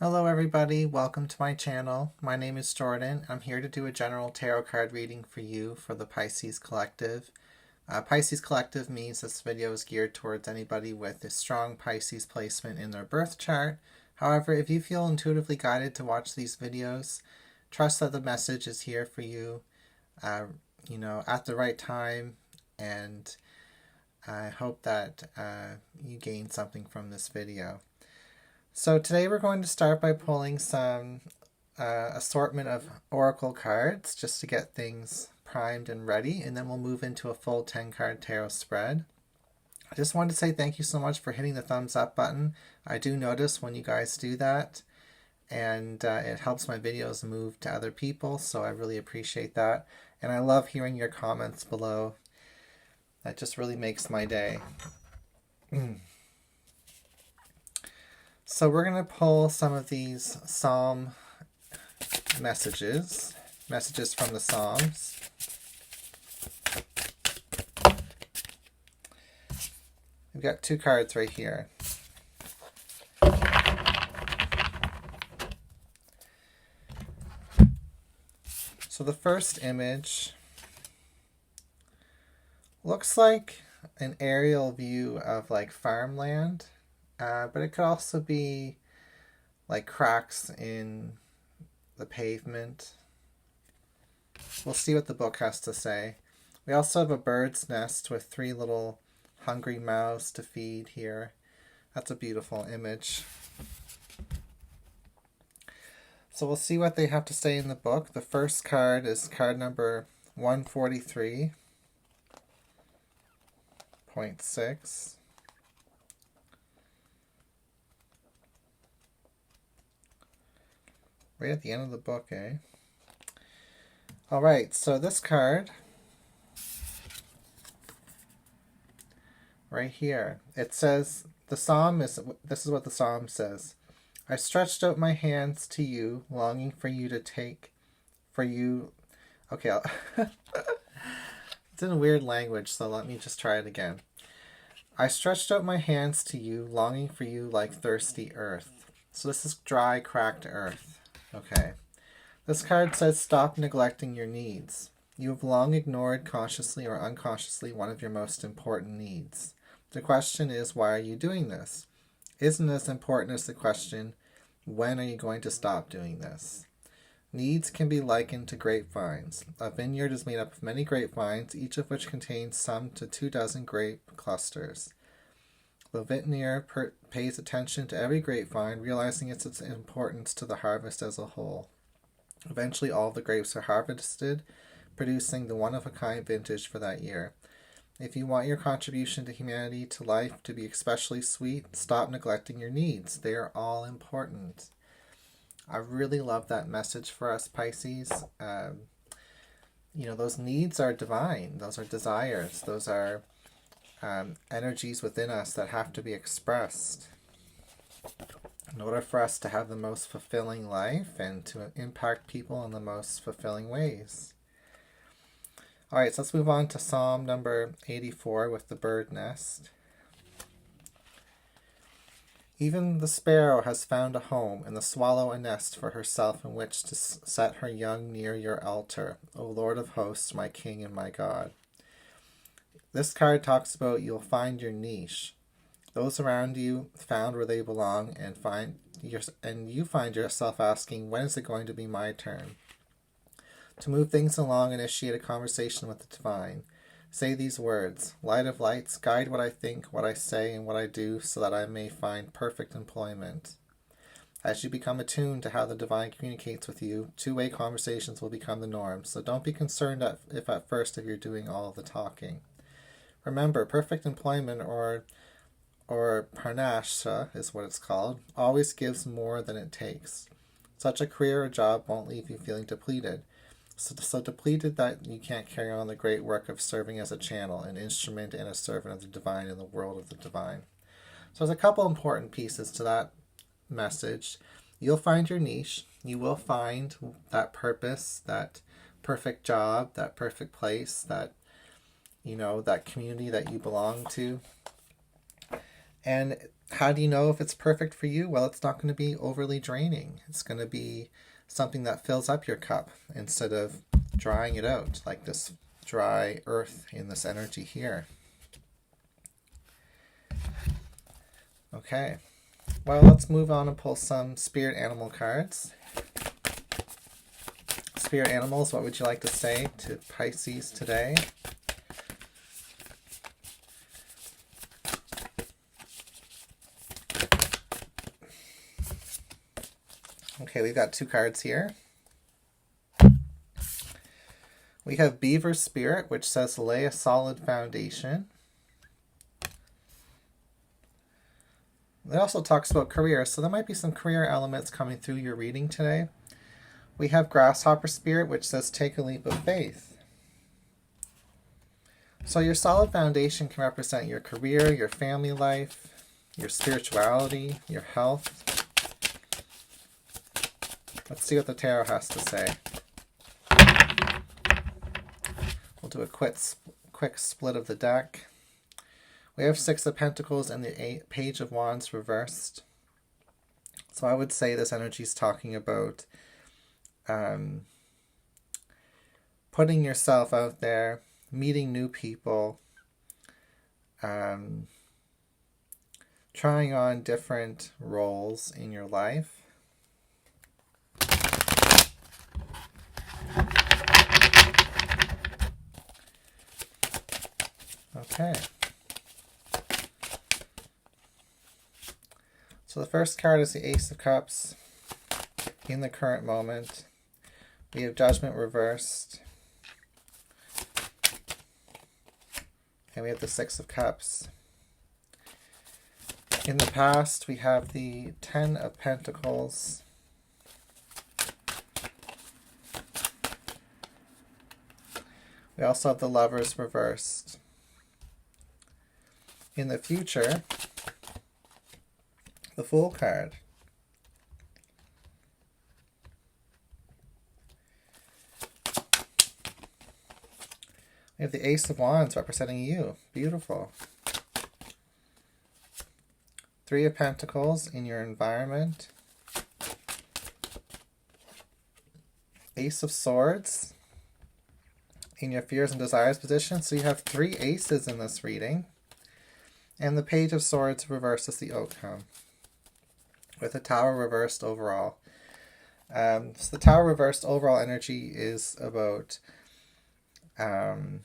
Hello everybody, welcome to my channel. My name is Jordan. I'm here to do a general tarot card reading for you for the Pisces Collective. Pisces Collective means this video is geared towards anybody with a strong Pisces placement in their birth chart. However, if you feel intuitively guided to watch these videos, trust that the message is here for you, at the right time, and I hope that you gain something from this video. So today we're going to start by pulling some assortment of oracle cards just to get things primed and ready, and then we'll move into a full 10-card tarot spread. I just wanted to say thank you so much for hitting the thumbs up button. I do notice when you guys do that, and it helps my videos move to other people, so I really appreciate that. And I love hearing your comments below. That just really makes my day. So we're going to pull some of these Psalm messages from the Psalms. We've got two cards right here. So the first image looks like an aerial view of like farmland. But it could also be like cracks in the pavement. We'll see what the book has to say. We also have a bird's nest with 3 little hungry mouths to feed here. That's a beautiful image. So we'll see what they have to say in the book. The first card is card number 143.6. Right at the end of the book, eh? Alright, so this card, right here, it says, this is what the Psalm says. I stretched out my hands to you, longing for you to take, for you, okay, it's in a weird language, so let me just try it again. I stretched out my hands to you, longing for you like thirsty earth. So this is dry, cracked earth. Okay. This card says stop neglecting your needs. You have long ignored, consciously or unconsciously, one of your most important needs. The question is, why are you doing this? Isn't as important as the question, when are you going to stop doing this? Needs can be likened to grapevines. A vineyard is made up of many grapevines, each of which contains some to 24 grape clusters. The vintner pays attention to every grapevine, realizing its importance to the harvest as a whole. Eventually, all the grapes are harvested, producing the one-of-a-kind vintage for that year. If you want your contribution to humanity, to life, to be especially sweet, stop neglecting your needs. They are all important. I really love that message for us, Pisces. Those needs are divine. Those are desires. Those are energies within us that have to be expressed in order for us to have the most fulfilling life and to impact people in the most fulfilling ways. Alright, so let's move on to Psalm number 84 with the bird nest. Even the sparrow has found a home, and the swallow a nest for herself in which to set her young near your altar, O Lord of hosts, my King and my God. This card talks about you'll find your niche. Those around you found where they belong, and you find yourself asking, when is it going to be my turn? To move things along, initiate a conversation with the divine. Say these words, light of lights, guide what I think, what I say, and what I do, so that I may find perfect employment. As you become attuned to how the divine communicates with you, two-way conversations will become the norm, so don't be concerned at first if you're doing all of the talking. Remember, perfect employment, or Praagh is what it's called, always gives more than it takes. Such a career or job won't leave you feeling depleted. So depleted that you can't carry on the great work of serving as a channel, an instrument, and a servant of the divine in the world of the divine. So there's a couple important pieces to that message. You'll find your niche. You will find that purpose, that perfect job, that perfect place, that that community that you belong to. And How do you know if it's perfect for you? Well, it's not going to be overly draining. It's going to be something that fills up your cup instead of drying it out, like this dry earth in this energy here. Okay, well, let's move on and pull some spirit animal cards. Spirit animals, what would you like to say to Pisces today? Okay, we've got 2 cards here. We have Beaver Spirit, which says lay a solid foundation. It also talks about career, so there might be some career elements coming through your reading today. We have Grasshopper Spirit, which says take a leap of faith. So your solid foundation can represent your career, your family life, your spirituality, your health. Let's see what the tarot has to say. We'll do a quick split of the deck. We have 6 of Pentacles and the Page of Wands reversed. So I would say this energy is talking about putting yourself out there, meeting new people, trying on different roles in your life. Okay. So the first card is the Ace of Cups. In the current moment, we have Judgment reversed. And we have the 6 of Cups. In the past, we have the 10 of Pentacles. We also have the Lovers reversed. In the future, the Fool card. We have the Ace of Wands representing you. Beautiful. 3 of Pentacles in your environment. Ace of Swords in your fears and desires position. So you have 3 aces in this reading. And the Page of Swords reversed is the outcome, with the Tower reversed overall. So the Tower reversed overall energy is about talking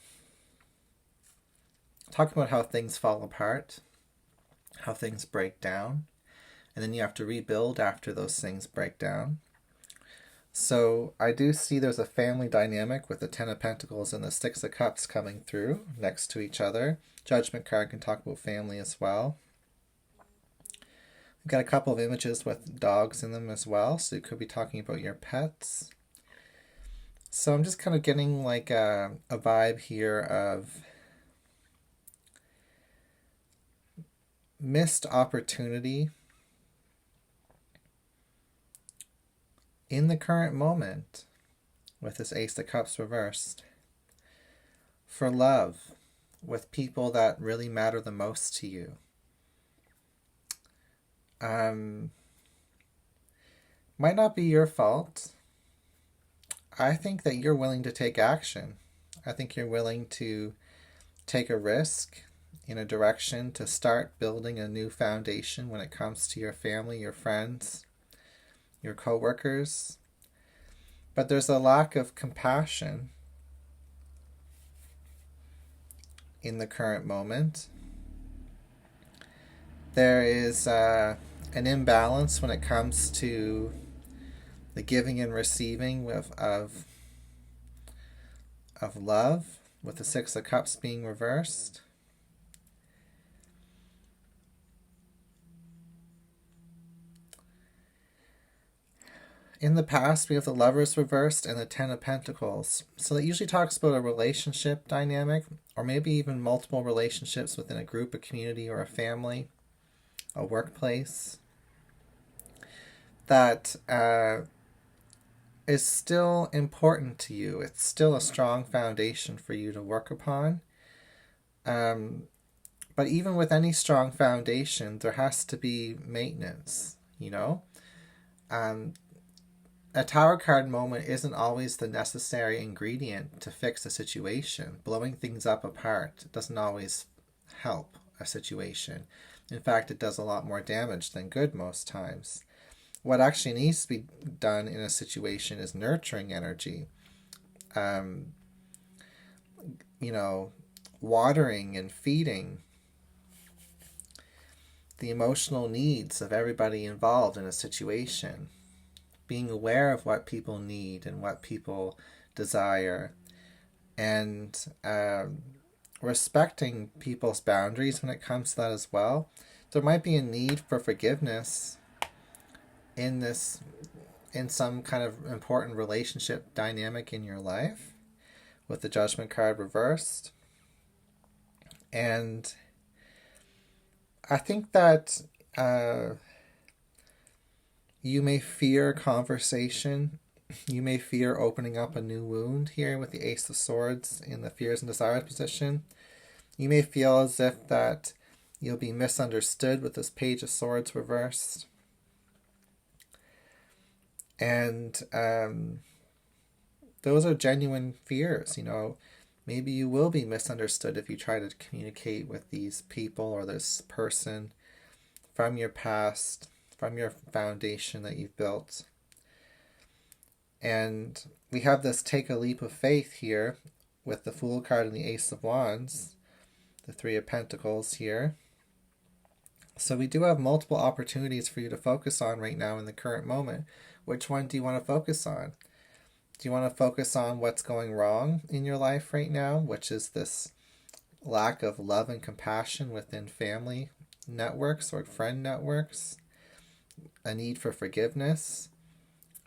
about how things fall apart, how things break down, and then you have to rebuild after those things break down. So I do see there's a family dynamic with the 10 of Pentacles and the 6 of Cups coming through next to each other. Judgment card can talk about family as well. We've got a couple of images with dogs in them as well, so you could be talking about your pets. So I'm just kind of getting like a vibe here of missed opportunity in the current moment with this Ace of Cups reversed for love with people that really matter the most to you. Might not be your fault. I think that you're willing to take action. I think you're willing to take a risk in a direction to start building a new foundation when it comes to your family, your friends, your co-workers. But there's a lack of compassion in the current moment. There is an imbalance when it comes to the giving and receiving of love, with the 6 of Cups being reversed. In the past, we have the Lovers reversed and the 10 of Pentacles. So that usually talks about a relationship dynamic, or maybe even multiple relationships within a group, a community, or a family, a workplace, that is still important to you. It's still a strong foundation for you to work upon. But But even with any strong foundation, there has to be maintenance, you know? A Tower card moment isn't always the necessary ingredient to fix a situation. Blowing things up apart doesn't always help a situation. In fact, it does a lot more damage than good most times. What actually needs to be done in a situation is nurturing energy. Watering and feeding the emotional needs of everybody involved in a situation. Being aware of what people need and what people desire. And respecting people's boundaries when it comes to that as well. There might be a need for forgiveness in some kind of important relationship dynamic in your life, with the Judgment card reversed. And I think that you may fear conversation. You may fear opening up a new wound here with the Ace of Swords in the fears and desires position. You may feel as if that you'll be misunderstood with this Page of Swords reversed. And those are genuine fears, you know. Maybe you will be misunderstood if you try to communicate with these people or this person from your past, from your foundation that you've built. And we have this take a leap of faith here with the Fool card and the Ace of Wands, the Three of Pentacles here. So we do have multiple opportunities for you to focus on right now in the current moment. Which one do you want to focus on? Do you want to focus on what's going wrong in your life right now, which is this lack of love and compassion within family networks or friend networks? A need for forgiveness?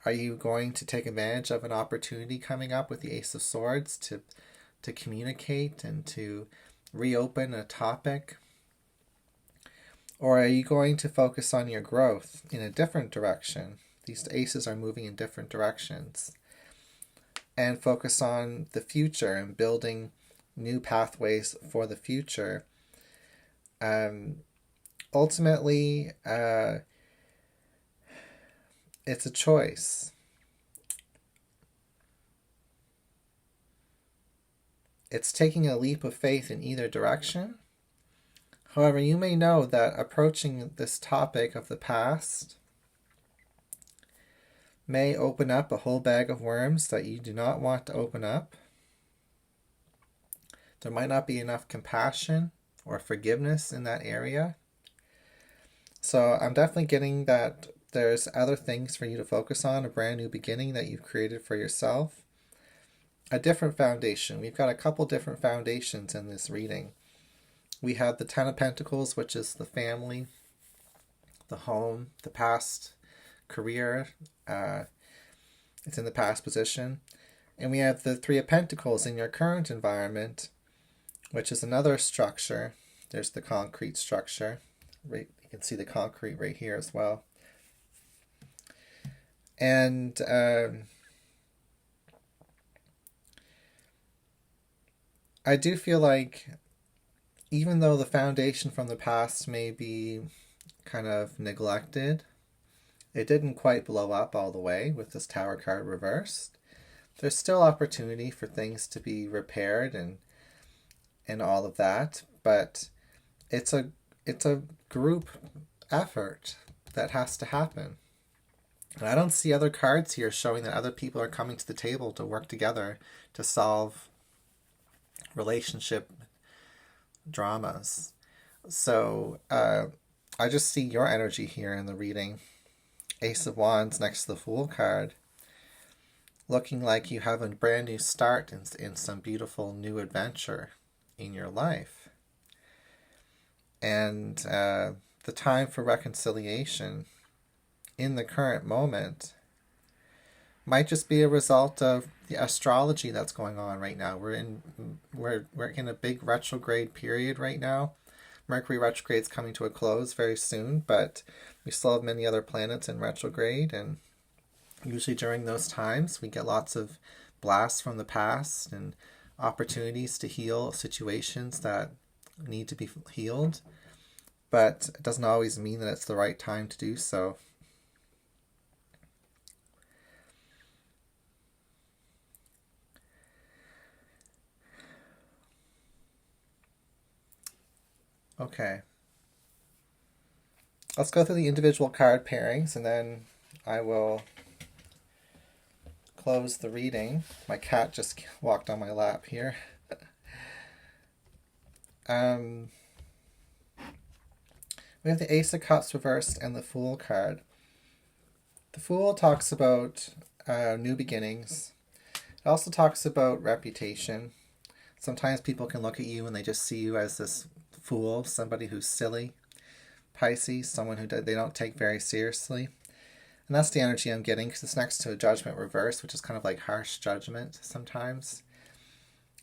Are you going to take advantage of an opportunity coming up with the Ace of Swords to communicate and to reopen a topic? Or are you going to focus on your growth in a different direction? These aces are moving in different directions. And focus on the future and building new pathways for the future. Ultimately, it's a choice. It's taking a leap of faith in either direction. However, you may know that approaching this topic of the past may open up a whole bag of worms that you do not want to open up. There might not be enough compassion or forgiveness in that area. So I'm definitely getting that there's other things for you to focus on, a brand new beginning that you've created for yourself. A different foundation. We've got a couple different foundations in this reading. We have the Ten of Pentacles, which is the family, the home, the past, career. It's in the past position. And we have the Three of Pentacles in your current environment, which is another structure. There's the concrete structure. Right, you can see the concrete right here as well. And I do feel like even though the foundation from the past may be kind of neglected, it didn't quite blow up all the way with this Tower card reversed. There's still opportunity for things to be repaired and all of that, but it's a group effort that has to happen. And I don't see other cards here showing that other people are coming to the table to work together to solve relationship dramas. So I just see your energy here in the reading. Ace of Wands next to the Fool card, looking like you have a brand new start in some beautiful new adventure in your life. And the time for reconciliation in the current moment might just be a result of the astrology that's going on right now. We're in a big retrograde period right now. Mercury retrograde is coming to a close very soon, but we still have many other planets in retrograde, and usually during those times we get lots of blasts from the past and opportunities to heal situations that need to be healed, but it doesn't always mean that it's the right time to do so. Okay. Let's go through the individual card pairings, and then I will close the reading. My cat just walked on my lap here. We have the Ace of Cups reversed and the Fool card. The Fool talks about new beginnings. It also talks about reputation. Sometimes people can look at you and they just see you as this fool, somebody who's silly. Pisces, someone who they don't take very seriously. And that's the energy I'm getting, because it's next to a Judgment reverse, which is kind of like harsh judgment sometimes.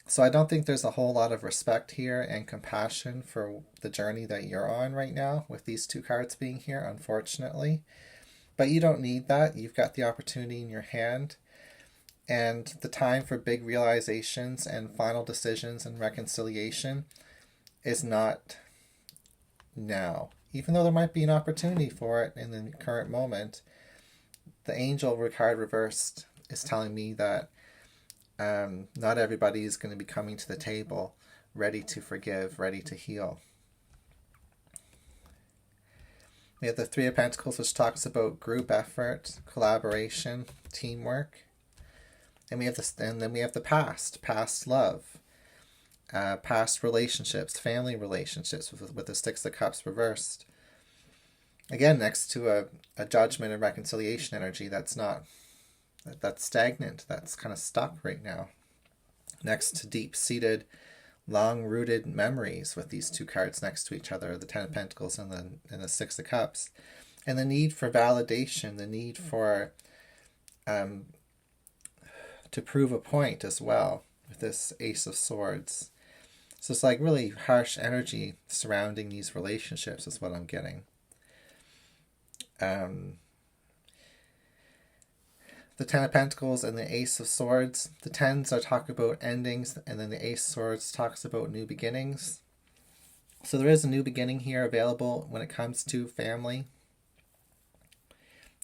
So I don't think there's a whole lot of respect here and compassion for the journey that you're on right now, with these two cards being here, unfortunately. But you don't need that. You've got the opportunity in your hand. And the time for big realizations and final decisions and reconciliation is not now. Even though there might be an opportunity for it in the current moment, the Angel card reversed is telling me that not everybody is going to be coming to the table ready to forgive, ready to heal. We have the Three of Pentacles, which talks about group effort, collaboration, teamwork. And then we have the past love, past relationships, family relationships, with the Six of Cups reversed. Again, next to a judgment and reconciliation energy that's stagnant, that's kind of stuck right now. Next to deep-seated, long-rooted memories, with these two cards next to each other, the Ten of Pentacles and the Six of Cups. And the need for validation, the need for to prove a point as well, with this Ace of Swords. So it's like really harsh energy surrounding these relationships is what I'm getting. The Ten of Pentacles and the Ace of Swords. The Tens are talking about endings, and then the Ace of Swords talks about new beginnings. So there is a new beginning here available when it comes to family,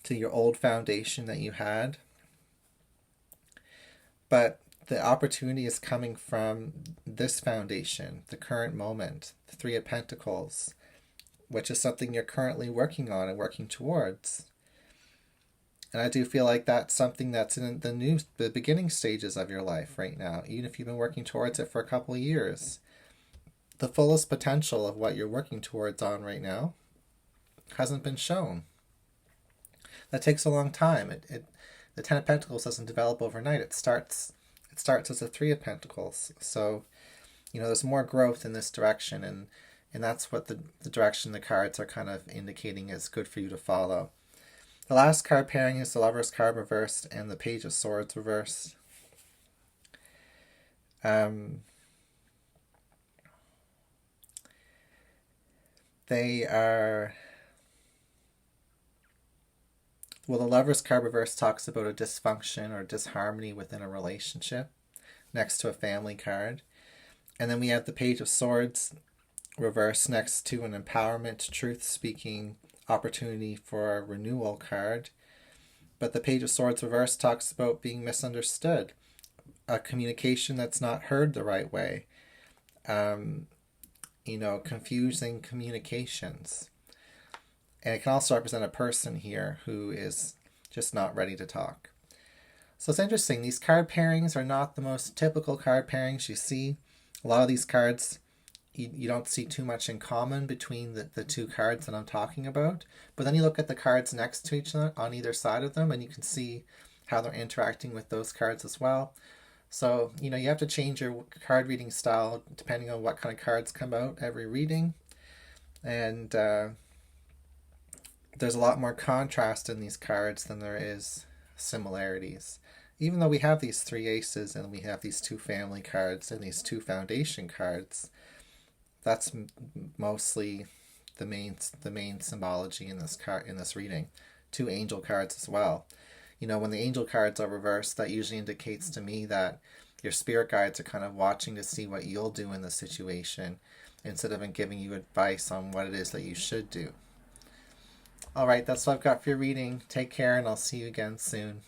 to your old foundation that you had. But the opportunity is coming from this foundation, the current moment, the Three of Pentacles, which is something you're currently working on and working towards. And I do feel like that's something that's in the beginning stages of your life right now, even if you've been working towards it for a couple of years. The fullest potential of what you're working towards on right now hasn't been shown. That takes a long time. The Ten of Pentacles doesn't develop overnight. It starts as a Three of Pentacles. So, there's more growth in this direction, and that's what the direction the cards are kind of indicating is good for you to follow. The last card pairing is the Lover's card reversed and the Page of Swords reversed. The Lover's card reverse talks about a dysfunction or disharmony within a relationship, next to a family card. And then we have the Page of Swords reverse next to an empowerment, truth-speaking opportunity for a renewal card. But the Page of Swords reverse talks about being misunderstood, a communication that's not heard the right way, confusing communications. And it can also represent a person here who is just not ready to talk. So it's interesting. These card pairings are not the most typical card pairings you see. A lot of these cards, you don't see too much in common between the two cards that I'm talking about. But then you look at the cards next to each other on either side of them, and you can see how they're interacting with those cards as well. So, you have to change your card reading style depending on what kind of cards come out every reading. And there's a lot more contrast in these cards than there is similarities. Even though we have these three aces and we have these two family cards and these two foundation cards, that's mostly the main symbology in this reading. Two angel cards as well. When the angel cards are reversed, that usually indicates to me that your spirit guides are kind of watching to see what you'll do in the situation. instead of giving you advice on what it is that you should do. All right, that's what I've got for your reading. Take care, and I'll see you again soon.